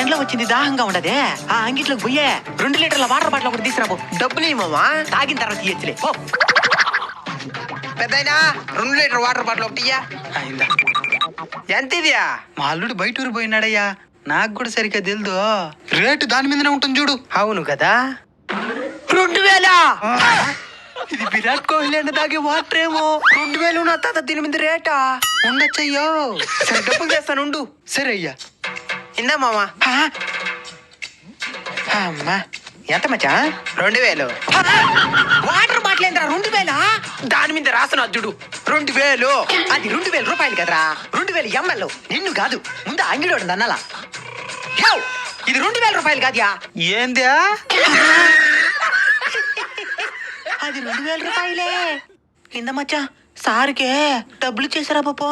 ఎండ్లో వచ్చింది దాహంగా ఉండదే ఆ అంగిట్లోకి పోయే 2 లీటర్ల వాటర్ బాటిల్ ఒకటి తీసుకురాబో. డబ్బులు ఇవ్వమా? తాగిన తర్వాత ఇయ్యచ్చులే. పెద్దయినా 2 లీటర్ వాటర్ బాటిల్ ఒకటి ఇయ్యా. అయిందా? ఎంత ఇదియా? మా అల్లుడు బయట ఊరు పోయినాడయ్యా, నాకు కూడా సరిగ్గా తెలుదు. రేటు దాని మీదనే ఉంటుంది చూడు. అవును కదా. 2000. ఇది విరాట్ కోహ్లీ అంటే తాగే వాటర్ ఏమో. 2000 నా తాత దీని మీద రేటా? ఉండొచ్చయ్యో. సరే డబ్బులు తెస్తానుండు. సరే అయ్యా. ఇందా మామా. అమ్మా ఎంత మచ్చా? 2000. వాటర్ బాటిల్ ఏంద్రా 2000? దాని మీద రాసిన చూడు 2000. అది 2000 రూపాయలు కదరా, 2000 ఎంఎల్. నిన్ను కాదు, ముందు అంగిడోడు అన్నలా. ఇది 2000 రూపాయలు కాద్యా. ఏందా? అది 2000 రూపాయలే. కింద మచ్చా సార్కే డబ్బులు చేసారా బాపో.